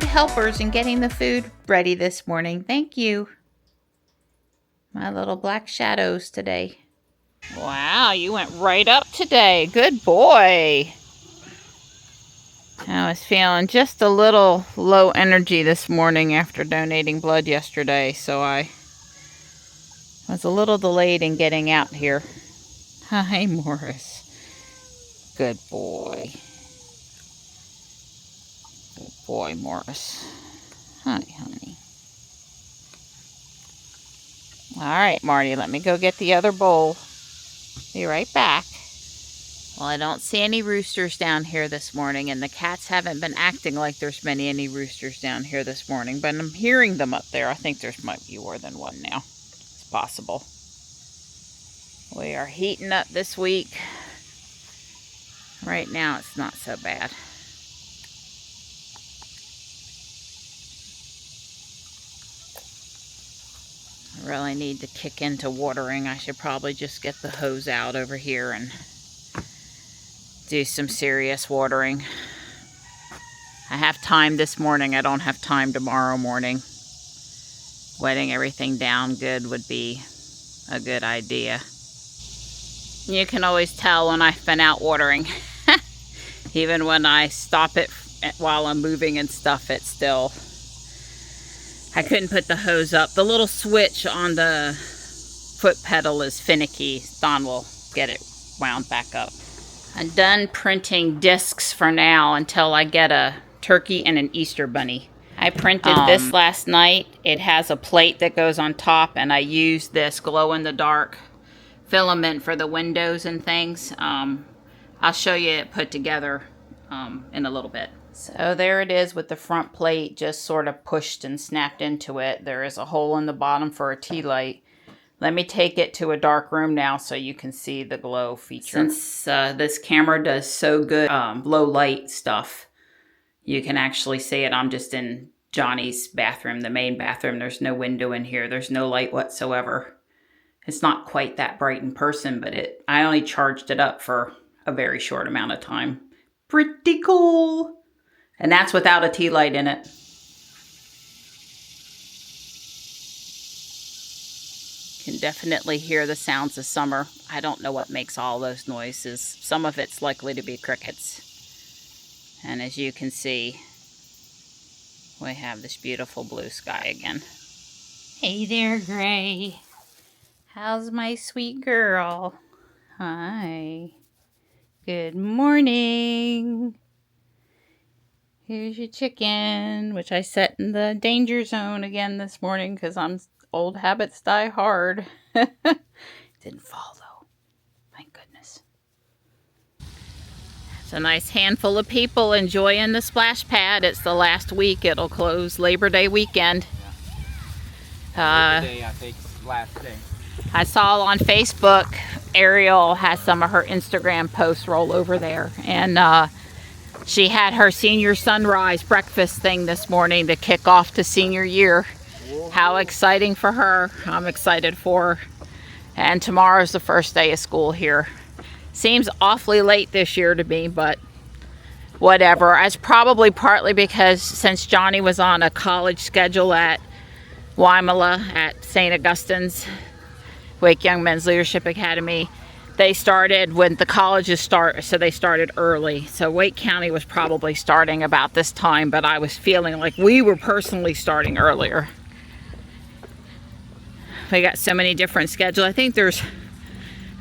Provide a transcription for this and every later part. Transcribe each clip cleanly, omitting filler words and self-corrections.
helpers in getting the food ready this morning. Thank you. My little black shadows today. Wow, you went right up today. Good boy. I was feeling just a little low energy this morning after donating blood yesterday, so I was a little delayed in getting out here. Hi, Morris. Good boy. Good boy, Morris. Hi, honey. All right, Marty, let me go get the other bowl. Be right back. Well, I don't see any roosters down here this morning, and the cats haven't been acting like there's been any roosters down here this morning, but I'm hearing them up there. I think there might be more than one now. It's possible. We are heating up this week. Right now, it's not so bad. I really need to kick into watering. I should probably just get the hose out over here and do some serious watering. I have time this morning. I don't have time tomorrow morning. Wetting everything down good would be a good idea. You can always tell when I've been out watering. Even when I stop it while I'm moving and stuff, it's still... I couldn't put the hose up. The little switch on the foot pedal is finicky. Don will get it wound back up. I'm done printing discs for now until I get a turkey and an Easter bunny. I printed this last night. It has a plate that goes on top, and I used this glow-in-the-dark filament for the windows and things. I'll show you it put together in a little bit. So there it is with the front plate just sort of pushed and snapped into it. There is a hole in the bottom for a tea light. Let me take it to a dark room now so you can see the glow feature. Since this camera does so good low light stuff, you can actually see it. I'm just in Johnny's bathroom, the main bathroom. There's no window in here. There's no light whatsoever. It's not quite that bright in person, but I only charged it up for a very short amount of time. Pretty cool. And that's without a tea light in it. Can definitely hear the sounds of summer. I don't know what makes all those noises. Some of it's likely to be crickets. And as you can see, we have this beautiful blue sky again. Hey there, Gray. How's my sweet girl? Hi. Good morning. Here's your chicken, which I set in the danger zone again this morning because old habits die hard. Didn't fall though. Thank goodness. It's a nice handful of people enjoying the splash pad. It's the last week. It'll close Labor Day weekend. Labor Day, I think, is the last day. I saw on Facebook, Ariel has some of her Instagram posts roll over there. And she had her senior sunrise breakfast thing this morning to kick off to senior year. How exciting for her. I'm excited for her. And tomorrow's the first day of school here. Seems awfully late this year to me, but whatever. It's probably partly because since Johnny was on a college schedule at Waimala at St. Augustine's Wake Young Men's Leadership Academy, they started when the colleges start, so they started early. So Wake County was probably starting about this time, but I was feeling like we were personally starting earlier. We got so many different schedules. I think there's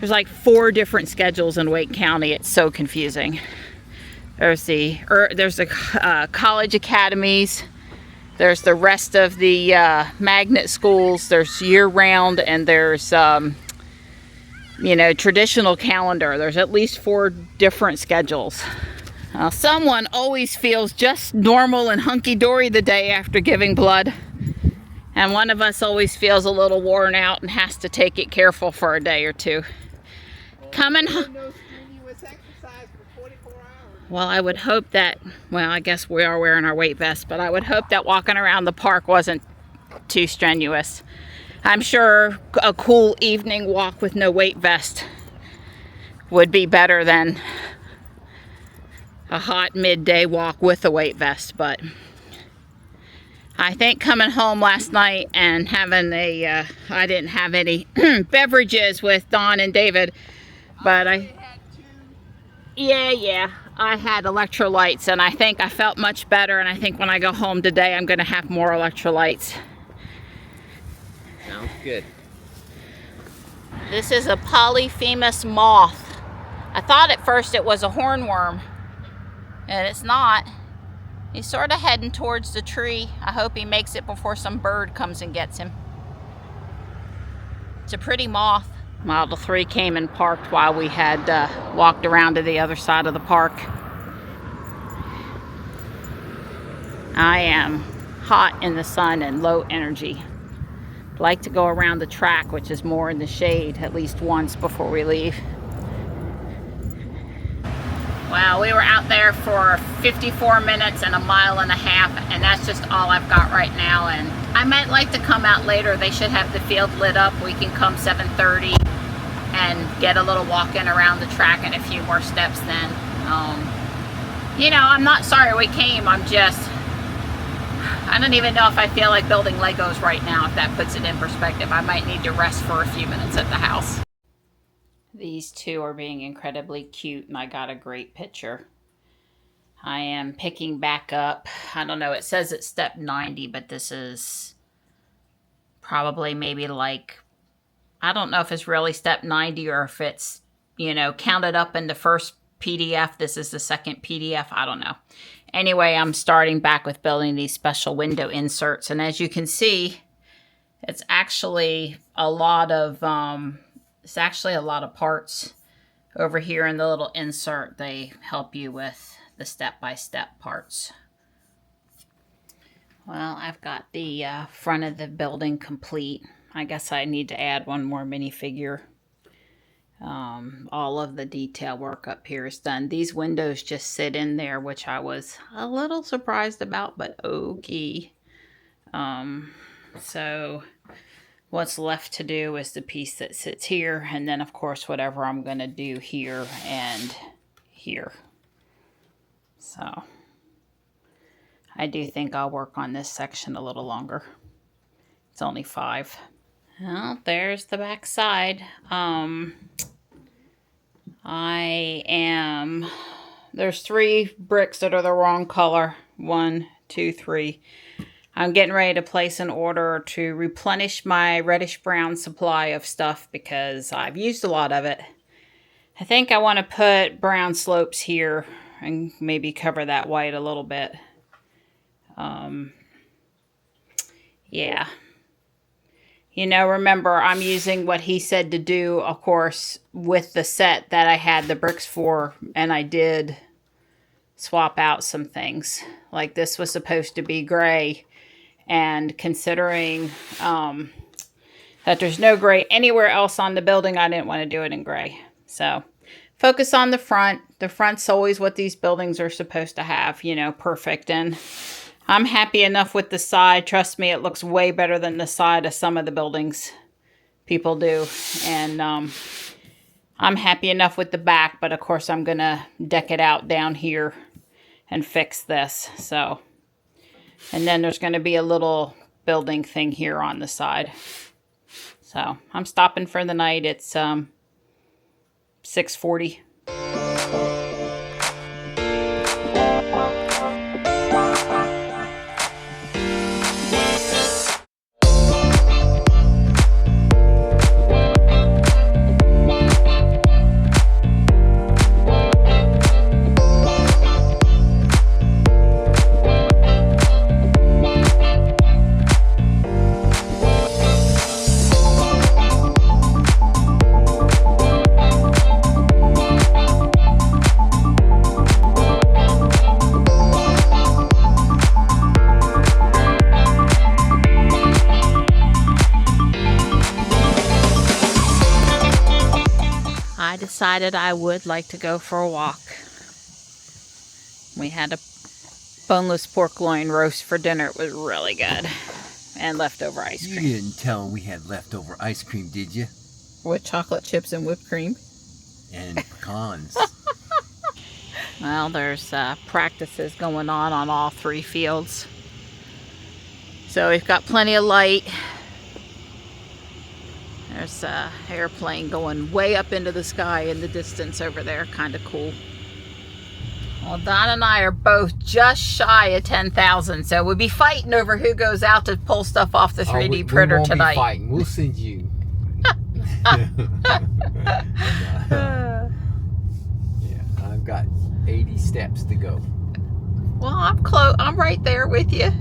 like 4 different schedules in Wake County. It's so confusing. There's the college academies. There's the rest of the magnet schools. There's year-round, and there's traditional calendar. There's at least 4 different schedules. Someone always feels just normal and hunky-dory the day after giving blood. And one of us always feels a little worn out and has to take it careful for a day or two. Well, I would hope that, I guess we are wearing our weight vest, but I would hope that walking around the park wasn't too strenuous. I'm sure a cool evening walk with no weight vest would be better than a hot midday walk with a weight vest, but I think coming home last night and having a, I didn't have any beverages with Don and David, but yeah, I had electrolytes, and I think I felt much better, and I think when I go home today, I'm going to have more electrolytes. Sounds good. This is a polyphemus moth. I thought at first it was a hornworm, and it's not. He's sort of heading towards the tree. I hope he makes it before some bird comes and gets him. It's a pretty moth. Model 3 came and parked while we had walked around to the other side of the park. I am hot in the sun and low energy. I'd like to go around the track, which is more in the shade, at least once before we leave. Well, we were out there for 54 minutes and a mile and a half, and that's just all I've got right now. And I might like to come out later. They should have the field lit up. We can come 7:30 and get a little walk-in around the track and a few more steps then. You know, I'm not sorry we came. I don't even know if I feel like building Legos right now, if that puts it in perspective. I might need to rest for a few minutes at the house. These two are being incredibly cute, and I got a great picture. I am picking back up. I don't know, it says it's step 90, but this is probably maybe like, I don't know if it's really step 90 or if it's, you know, counted up in the first PDF. This is the second PDF. I don't know. Anyway, I'm starting back with building these special window inserts. And as you can see, it's actually a lot of parts over here in the little insert. They help you with the step-by-step parts. Well, I've got the front of the building complete. I guess I need to add one more minifigure. All of the detail work up here is done. These windows just sit in there, which I was a little surprised about, but okay. So what's left to do is the piece that sits here, and then of course whatever I'm going to do here and here. So I do think I'll work on this section a little longer. It's only 5. Well, there's the back side. There's 3 bricks that are the wrong color. 1, 2, 3. I'm getting ready to place an order to replenish my reddish brown supply of stuff because I've used a lot of it. I think I want to put brown slopes here and maybe cover that white a little bit. Yeah. You know, remember, I'm using what he said to do, of course, with the set that I had the bricks for, and I did swap out some things. Like this was supposed to be gray, and considering that there's no gray anywhere else on the building, I didn't want to do it in gray. So focus on the front. The front's always what these buildings are supposed to have, you know, perfect. And I'm happy enough with the side. Trust me, it looks way better than the side of some of the buildings people do. And I'm happy enough with the back, but of course I'm going to deck it out down here and fix this. So, and then there's going to be a little building thing here on the side. So I'm stopping for the night. It's 6:40. I decided I would like to go for a walk. We had a boneless pork loin roast for dinner. It was really good. And leftover ice cream. You didn't tell them we had leftover ice cream, did you? With chocolate chips and whipped cream. And pecans. Well, there's practices going on all 3 fields. So we've got plenty of light. There's an airplane going way up into the sky in the distance over there. Kind of cool. Well, Don and I are both just shy of 10,000, so we'll be fighting over who goes out to pull stuff off the 3D printer we won't tonight. Be fighting. We'll send you. Yeah, I've got 80 steps to go. Well, I'm close. I'm right there with you.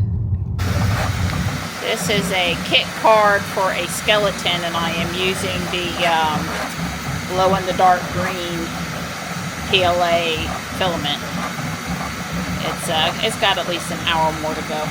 This is a kit card for a skeleton, and I am using the glow-in-the-dark green PLA filament. It's got at least an hour more to go.